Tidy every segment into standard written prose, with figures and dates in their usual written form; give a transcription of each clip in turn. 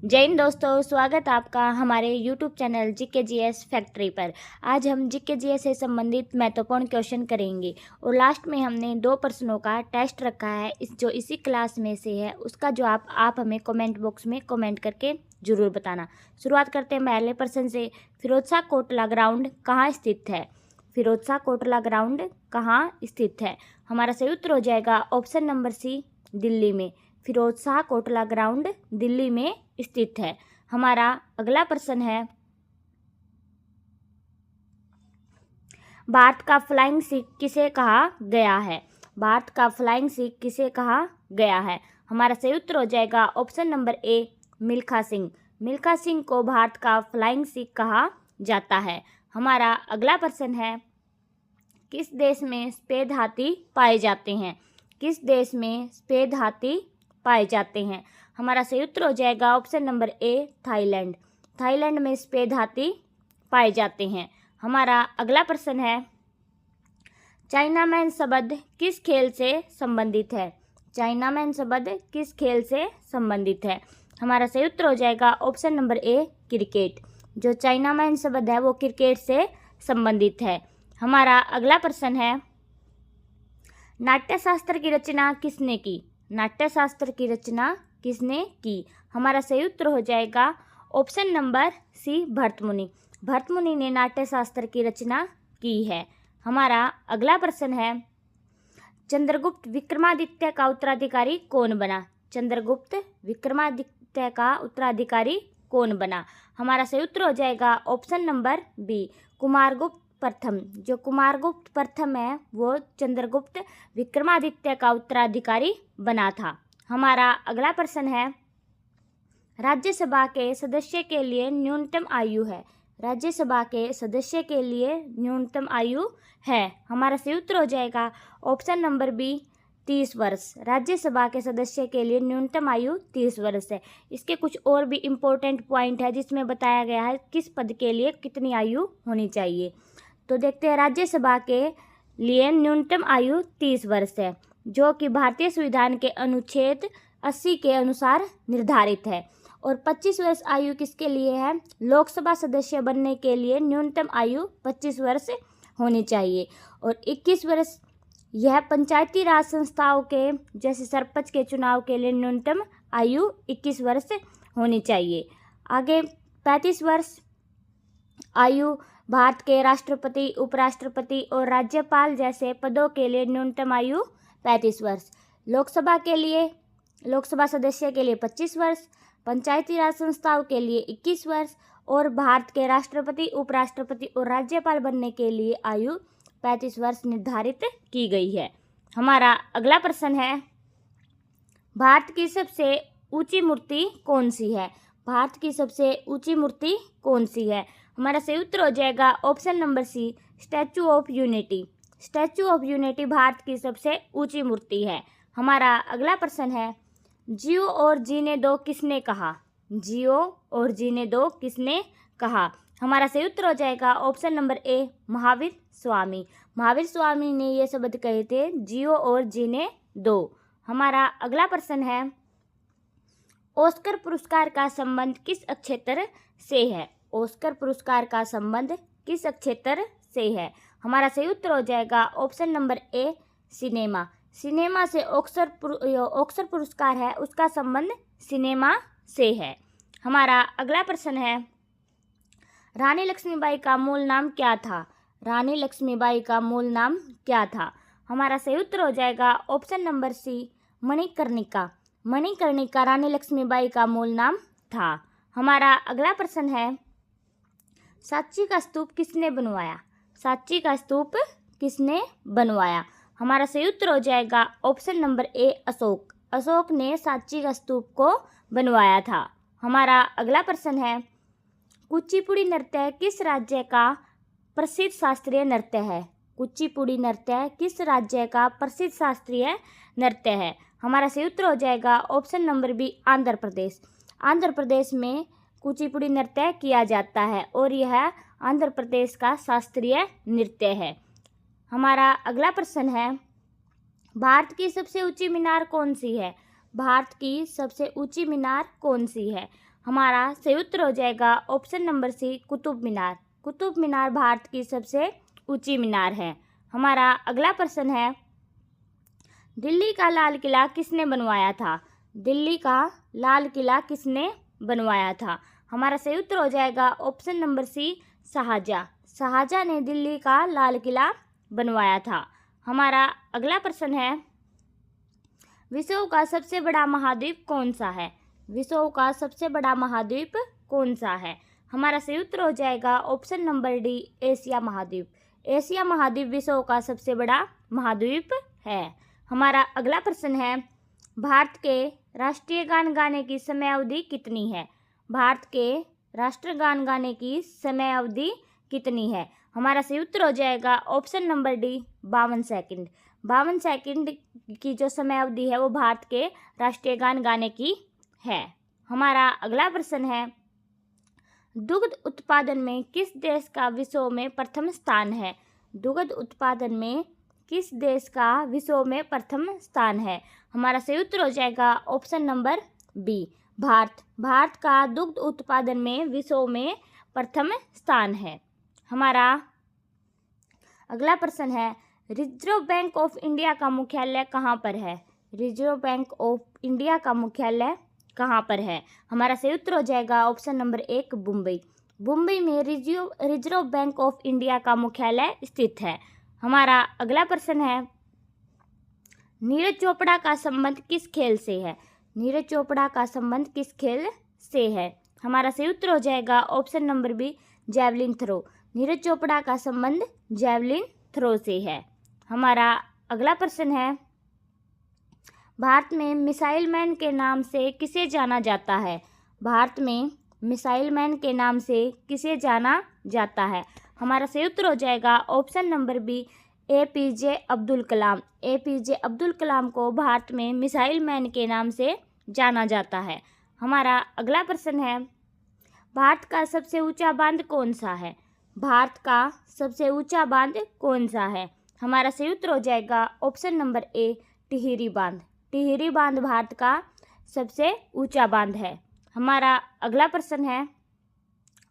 जय हिंद दोस्तों, स्वागत है आपका हमारे YouTube चैनल GKGS फैक्ट्री पर। आज हम GKGS से संबंधित महत्वपूर्ण क्वेश्चन करेंगे और लास्ट में हमने 2 प्रश्नों का टेस्ट रखा है जो इसी क्लास में से है। उसका जवाब आप हमें कमेंट बॉक्स में कमेंट करके ज़रूर बताना। शुरुआत करते हैं पहले प्रश्न से। फिरोजशाह कोटला ग्राउंड कहाँ स्थित है? फिरोजशाह कोटला ग्राउंड कहाँ स्थित है? हमारा सही उत्तर हो जाएगा ऑप्शन नंबर सी, दिल्ली में। फिरोजशाह कोटला ग्राउंड दिल्ली में स्थित है। हमारा अगला प्रश्न है, भारत का फ्लाइंग सिख किसे कहा गया है? भारत का फ्लाइंग सिख किसे कहा गया है? हमारा सही उत्तर हो जाएगा option number A, Milkha Singh. Milkha Singh को भारत का फ्लाइंग सिख कहा जाता है। हमारा अगला प्रश्न है, किस देश में सफेद हाथी पाए जाते हैं? किस देश में सफेद हाथी पाए जाते हैं? हमारा सही उत्तर हो जाएगा option number A, Thailand. Thailand में सफेद हाथी पाए जाते हैं। हमारा अगला प्रश्न है, चाइना मैन शब्द किस खेल से संबंधित है? चाइना मैन शब्द किस खेल से संबंधित है? हमारा सही उत्तर हो जाएगा ऑप्शन नंबर ए, क्रिकेट। जो चाइना मैन शब्द है वो क्रिकेट से संबंधित है। हमारा अगला प्रश्न है, नाट्यशास्त्र की रचना किसने की? नाट्यशास्त्र की रचना किसने की? हमारा सही उत्तर हो जाएगा ऑप्शन नंबर सी, भरतमुनि। भरतमुनि ने नाट्यशास्त्र की रचना की है। हमारा अगला प्रश्न है, चंद्रगुप्त विक्रमादित्य का उत्तराधिकारी कौन बना? चंद्रगुप्त विक्रमादित्य का उत्तराधिकारी कौन बना? हमारा सही उत्तर हो जाएगा ऑप्शन नंबर बी, कुमारगुप्त प्रथम। जो कुमारगुप्त प्रथम है वो चंद्रगुप्त विक्रमादित्य का उत्तराधिकारी बना था। हमारा अगला प्रश्न है, राज्यसभा के सदस्य के लिए न्यूनतम आयु है? राज्यसभा के सदस्य के लिए न्यूनतम आयु है। हमारा सही उत्तर हो जाएगा ऑप्शन नंबर बी, 30 वर्ष। राज्यसभा के सदस्य के लिए न्यूनतम आयु 30 वर्ष है। इसके कुछ और भी इम्पोर्टेंट पॉइंट है जिसमें बताया गया है किस पद के लिए कितनी आयु होनी चाहिए। तो देखते हैं, राज्यसभा के लिए न्यूनतम आयु 30 वर्ष है, जो कि भारतीय संविधान के अनुच्छेद 80 के अनुसार निर्धारित है। और 25 वर्ष आयु किसके लिए है? लोकसभा सदस्य बनने के लिए न्यूनतम आयु 25 वर्ष होनी चाहिए। और 21 वर्ष यह पंचायती राज संस्थाओं के जैसे सरपंच के चुनाव के लिए न्यूनतम आयु 21 वर्ष होनी चाहिए। आगे 35 वर्ष आयु भारत के राष्ट्रपति, उपराष्ट्रपति और राज्यपाल जैसे पदों के लिए न्यूनतम आयु 35 वर्ष। लोकसभा के लिए, लोकसभा सदस्य के लिए 25 वर्ष, पंचायती राज संस्थाओं के लिए 21 वर्ष और भारत के राष्ट्रपति, उपराष्ट्रपति और राज्यपाल बनने के लिए आयु 35 वर्ष निर्धारित की गई है। हमारा अगला प्रश्न है, भारत की सबसे ऊंची मूर्ति कौन सी है? भारत की सबसे ऊंची मूर्ति कौन सी है? हमारा सही उत्तर हो जाएगा option number C, statue of unity. Statue of unity Bharat की सबसे ऊंची मूर्ति है। हमारा अगला प्रश्न है, जियो और जीने दो किसने कहा? जियो और जीने दो किसने कहा? हमारा सही उत्तर हो जाएगा option number A, Mahavir Swami. Mahavir Swami ने ये शब्द कहे थे, जियो और जीने दो। हमारा अगला प्रश्न है, ऑस्कर पुरस्कार का संबंध किस क्षेत्र से है? ऑस्कर पुरस्कार का संबंध किस क्षेत्र से है? हमारा सही उत्तर हो जाएगा option number A, cinema. Cinema से ऑस्कर पुरस्कार है उसका संबंध सिनेमा से है। हमारा अगला प्रश्न है, रानी लक्ष्मीबाई का मूल नाम क्या था? रानी लक्ष्मीबाई का मूल नाम क्या था? हमारा सही उत्तर हो जाएगा option number C, Manikarnika. Manikarnika रानी लक्ष्मीबाई का मूल नाम था। हमारा अगला प्रश्न है, सांची का स्तूप किसने बनवाया? सांची का स्तूप किसने बनवाया? हमारा सही उत्तर हो जाएगा option number A, Ashok. Ashok ने सांची का स्तूप को बनवाया था। हमारा अगला प्रश्न है, कुचिपुड़ी नृत्य किस राज्य का प्रसिद्ध शास्त्रीय नृत्य है? कुचिपुड़ी नृत्य किस राज्य का प्रसिद्ध शास्त्रीय नृत्य है? हमारा सही उत्तर हो जाएगा option number B, Andhra Pradesh. Andhra Pradesh में कुचिपुड़ी नृत्य किया जाता है और यह आंध्र प्रदेश का शास्त्रीय नृत्य है। हमारा अगला प्रश्न है, भारत की सबसे ऊंची मीनार कौन सी है? भारत की सबसे ऊंची मीनार कौन सी है? हमारा सही उत्तर हो जाएगा ऑप्शन नंबर सी, कुतुब मीनार। कुतुब मीनार भारत की सबसे ऊंची मीनार है। हमारा अगला प्रश्न है, दिल्ली का लाल किला किसने बनवाया था? दिल्ली का लाल किला किसने बनवाया था? हमारा सही उत्तर हो जाएगा option number C, Shahjahan. Shahjahan ने दिल्ली का लाल किला बनवाया था। हमारा अगला प्रश्न है, विश्व का सबसे बड़ा महाद्वीप कौन सा है? विश्व का सबसे बड़ा महाद्वीप कौन सा है? हमारा सही उत्तर हो जाएगा ऑप्शन नंबर डी, एशिया महाद्वीप। एशिया महाद्वीप विश्व का सबसे बड़ा महाद्वीप है। हमारा अगला प्रश्न है, भारत के राष्ट्रीय गान गाने की समय अवधि कितनी है? भारत के राष्ट्रीय गान गाने की समय अवधि कितनी है? हमारा सही उत्तर हो जाएगा option number D, 52 second. 52 second की जो समय अवधि है वो भारत के राष्ट्रीय गान गाने की है। हमारा अगला प्रश्न है, दुग्ध उत्पादन में किस देश का विश्व में प्रथम स्थान है? दुग्ध उत्पादन में किस देश का विश्व में प्रथम स्थान है? हमारा सही उत्तर हो जाएगा option number B, Bharat. Bharat का दुग्ध उत्पादन में विश्व में प्रथम स्थान है। हमारा अगला प्रश्न है, रिजर्व बैंक ऑफ इंडिया का मुख्यालय कहाँ पर है? रिजर्व बैंक ऑफ इंडिया का मुख्यालय कहाँ पर है? हमारा सही उत्तर हो जाएगा ऑप्शन नंबर एक, मुंबई। मुंबई में रिजर्व बैंक ऑफ इंडिया का मुख्यालय स्थित है। हमारा अगला प्रश्न है, नीरज चोपड़ा का संबंध किस खेल से है? नीरज चोपड़ा का संबंध किस खेल से है? हमारा सही उत्तर हो जाएगा option number B, javelin throw. Neeraj Chopra का संबंध जैवलिन थ्रो से है। हमारा अगला प्रश्न है, भारत में मिसाइल मैन के नाम से किसे जाना जाता है? भारत में मिसाइल मैन के नाम से किसे जाना जाता है? हमारा सही उत्तर हो जाएगा option number B, APJ Abdul Kalam. APJ Abdul Kalam को भारत में मिसाइल मैन के नाम से जाना जाता है। हमारा अगला प्रश्न है, भारत का सबसे ऊंचा बांध कौन सा है? भारत का सबसे ऊंचा बांध कौन सा है? हमारा सही उत्तर हो जाएगा ऑप्शन नंबर ए, टिहरी बांध। टिहरी बांध भारत का सबसे ऊंचा बांध है। हमारा अगला प्रश्न है,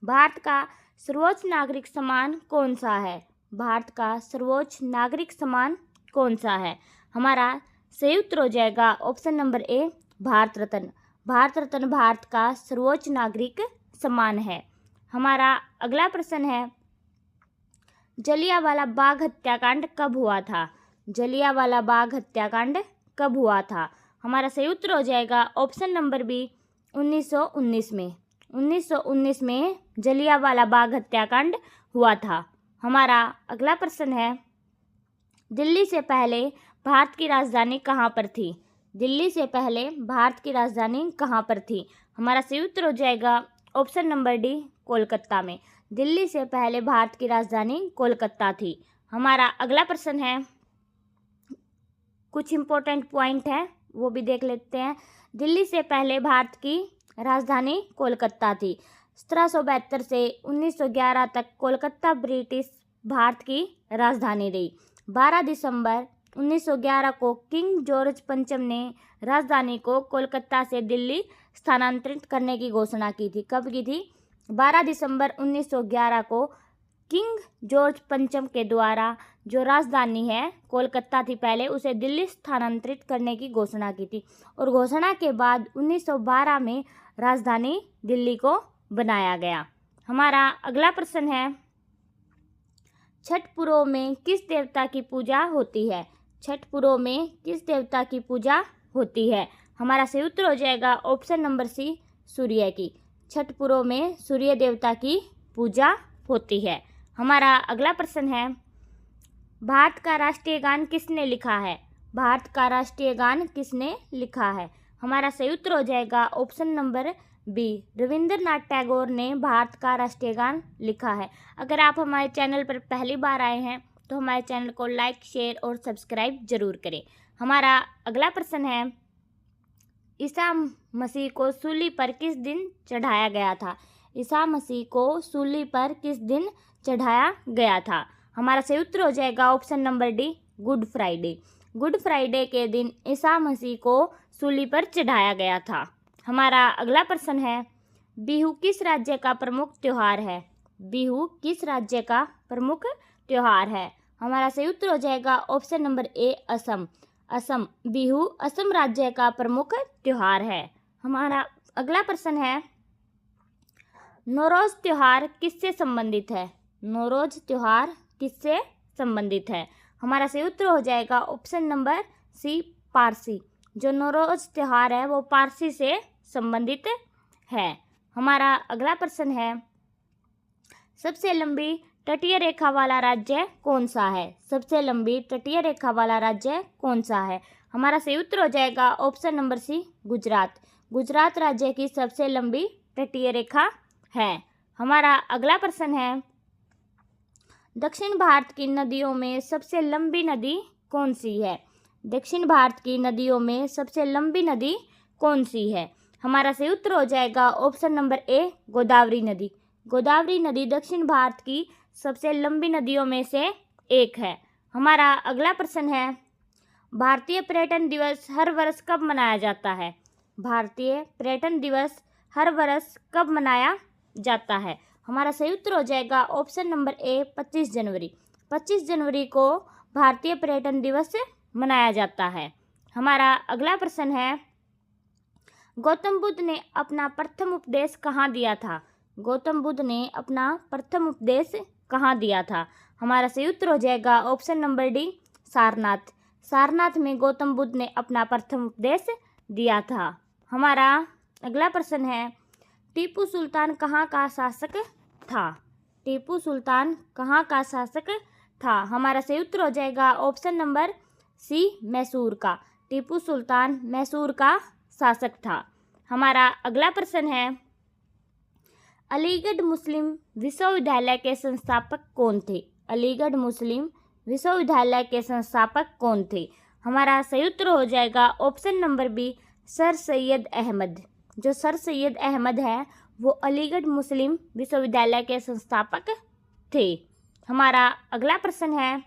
भारत का सर्वोच्च नागरिक सम्मान कौन सा है? भारत का सर्वोच्च नागरिक सम्मान कौन सा है? हमारा सही उत्तर हो जाएगा option number A, Bharat Ratna. Bharat Ratna Bharat का सर्वोच्च नागरिक सम्मान है। हमारा अगला प्रश्न है, जलियांवाला बाग हत्याकांड कब हुआ था? जलियांवाला बाग हत्याकांड कब हुआ था? हमारा सही उत्तर हो जाएगा ऑप्शन नंबर बी, 1919 में। 1919 में जलियांवाला बाग हत्याकांड हुआ था। हमारा अगला प्रश्न है, दिल्ली से पहले भारत की राजधानी कहाँ पर थी? दिल्ली से पहले भारत की राजधानी कहाँ पर थी? हमारा सही उत्तर हो जाएगा ऑप्शन नंबर डी, कोलकाता में। दिल्ली से पहले भारत की राजधानी कोलकाता थी। हमारा अगला प्रश्न है, कुछ इम्पोर्टेंट पॉइंट है वो भी देख लेते हैं। दिल्ली से पहले भारत की राजधानी कोलकाता थी। 1772 से 1911 तक कोलकाता ब्रिटिश भारत की राजधानी रही। 12 दिसंबर 1911 को किंग जॉर्ज पंचम ने राजधानी को कोलकाता से दिल्ली स्थानांतरित करने की घोषणा की थी। कब की थी? 12 दिसंबर 1911 को किंग जॉर्ज पंचम के द्वारा जो राजधानी है कोलकाता थी पहले, उसे दिल्ली स्थानांतरित करने की घोषणा की थी और घोषणा के बाद 1912 में राजधानी दिल्ली को बनाया गया। हमारा अगला प्रश्न है, छठ पर्व में किस देवता की पूजा होती है? छठ पर्व में किस देवता की पूजा होती है? हमारा सही उत्तर हो जाएगा ऑप्शन नंबर सी, सूर्य की। छठ पर्व में सूर्य देवता की पूजा होती है। हमारा अगला प्रश्न है, भारत का राष्ट्रीय गान किसने लिखा है? भारत का राष्ट्रीय गान किसने लिखा है? हमारा सही उत्तर हो जाएगा option number B, Rabindranath Tagore ने भारत का राष्ट्रीय गान लिखा है। अगर आप हमारे चैनल पर पहली बार आए हैं तो हमारे चैनल को लाइक, शेयर और सब्सक्राइब जरूर करें। हमारा अगला प्रश्न है, ईसा मसीह को सूली पर किस दिन चढ़ाया गया था? ईसा मसीह को सूली पर किस दिन चढ़ाया गया था? हमारा सही उत्तर हो जाएगा option number D, good Friday. Good Friday के दिन ईसा मसीह को सूली पर चढ़ाया गया था। हमारा अगला प्रश्न है, बिहू किस राज्य का प्रमुख त्योहार है? बिहू किस राज्य का प्रमुख त्योहार है? हमारा सही उत्तर हो जाएगा option number A, Assam. Assam, Bihu Assam राज्य का प्रमुख त्योहार है। हमारा अगला प्रश्न है, नौरोज त्योहार किससे संबंधित है? नौरोज त्योहार किससे संबंधित है? हमारा सही उत्तर हो जाएगा ऑप्शन नंबर सी, पारसी। जो नौरोज त्योहार है वो पारसी से संबंधित है। हमारा अगला प्रश्न है, सबसे लंबी तटीय रेखा वाला राज्य कौन सा है? सबसे लंबी तटीय रेखा वाला राज्य कौन सा है? हमारा सही उत्तर हो जाएगा option number C, Gujarat. Gujarat राज्य की सबसे लंबी तटीय रेखा है। हमारा अगला प्रश्न है, दक्षिण भारत की नदियों में सबसे लंबी नदी कौन सी है? दक्षिण भारत की नदियों में सबसे लंबी नदी कौन सी है? हमारा सही उत्तर हो जाएगा ऑप्शन नंबर ए, गोदावरी नदी। गोदावरी नदी दक्षिण भारत की सबसे लंबी नदियों में से एक है। हमारा अगला प्रश्न है, भारतीय पर्यटन दिवस हर वर्ष कब मनाया जाता है? भारतीय पर्यटन दिवस हर वर्ष कब मनाया जाता है? हमारा सही उत्तर हो जाएगा ऑप्शन नंबर ए, 25 जनवरी। 25 जनवरी को भारतीय पर्यटन दिवस मनाया जाता है। हमारा अगला प्रश्न है, गौतम बुद्ध ने अपना प्रथम उपदेश कहाँ दिया था? गौतम बुद्ध ने अपना प्रथम उपदेश कहाँ दिया था? हमारा सही उत्तर हो जाएगा option number D, Sarnath. Sarnath में गौतम बुद्ध ने अपना प्रथम उपदेश दिया था। हमारा अगला प्रश्न है, टीपू सुल्तान कहाँ का शासक था? टीपू सुल्तान कहाँ का शासक था? हमारा सही उत्तर हो जाएगा ऑप्शन नंबर सी, मैसूर का। टीपू सुल्तान मैसूर का शासक था। हमारा अगला प्रश्न है, अलीगढ़ मुस्लिम विश्वविद्यालय के संस्थापक कौन थे? अलीगढ़ मुस्लिम विश्वविद्यालय के संस्थापक कौन थे? हमारा सही उत्तर हो जाएगा option number B, sir Syed Ahmed. जो सर सैयद अहमद है वो अलीगढ़ मुस्लिम विश्वविद्यालय के संस्थापक थे। हमारा अगला प्रश्न है,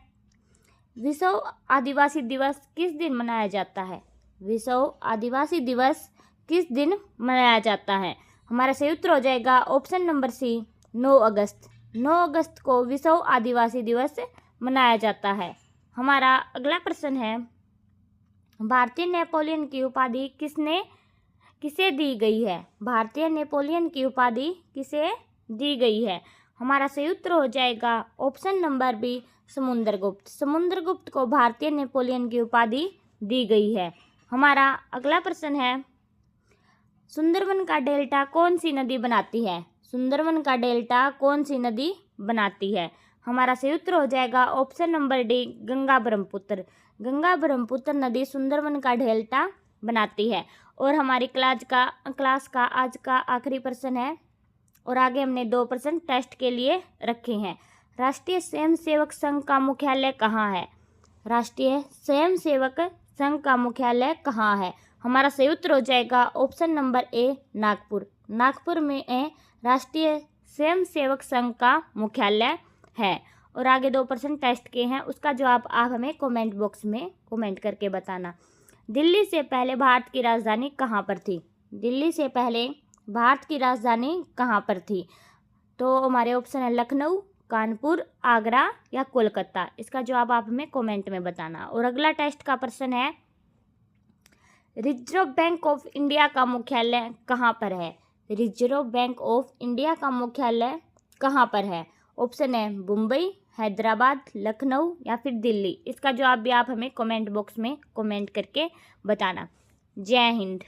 विश्व आदिवासी दिवस किस दिन मनाया जाता है? विश्व आदिवासी दिवस किस दिन मनाया जाता है? हमारा सही उत्तर हो जाएगा ऑप्शन नंबर सी, 9 अगस्त। 9 अगस्त को विश्व आदिवासी दिवस मनाया जाता है। हमारा अगला प्रश्न है, भारतीय नेपोलियन की उपाधि किसे दी गई है? भारतीय नेपोलियन की उपाधि किसे दी गई है? हमारा सही उत्तर हो जाएगा option number B, Samudragupta. Samudragupta को भारतीय नेपोलियन की उपाधि दी गई है। हमारा अगला प्रश्न है, सुंदरवन का डेल्टा कौन सी नदी बनाती है? सुंदरवन का डेल्टा कौन सी नदी बनाती है? हमारा सही उत्तर हो जाएगा option number D, Ganga Brahmaputra. Ganga Brahmaputra नदी सुंदरवन का डेल्टा बनाती है। और हमारी क्लास का आज का आखिरी प्रश्न है, और आगे हमने 2 प्रश्न टेस्ट के लिए रखे हैं। राष्ट्रीय स्वयंसेवक संघ का मुख्यालय कहाँ है? राष्ट्रीय स्वयंसेवक संघ का मुख्यालय कहाँ है? हमारा सही उत्तर हो जाएगा option number A, Nagpur. Nagpur में राष्ट्रीय स्वयंसेवक संघ का मुख्यालय है। और आगे 2 प्रश्न टेस्ट के हैं, उसका जवाब आप हमें कमेंट बॉक्स में कमेंट करके बताना। दिल्ली से पहले भारत की राजधानी कहाँ पर थी? दिल्ली से पहले भारत की राजधानी कहाँ पर थी? तो हमारे ऑप्शन है लखनऊ, कानपुर, आगरा या कोलकाता। इसका जवाब आप हमें कमेंट में बताना। और अगला टेस्ट का प्रश्न है, रिजर्व बैंक ऑफ इंडिया का मुख्यालय कहाँ पर है? रिजर्व बैंक ऑफ इंडिया का मुख्यालय कहाँ पर है? ऑप्शन है मुंबई, हैदराबाद, लखनऊ या फिर दिल्ली। इसका जवाब भी आप हमें कमेंट बॉक्स में कमेंट करके बताना। जय हिंद।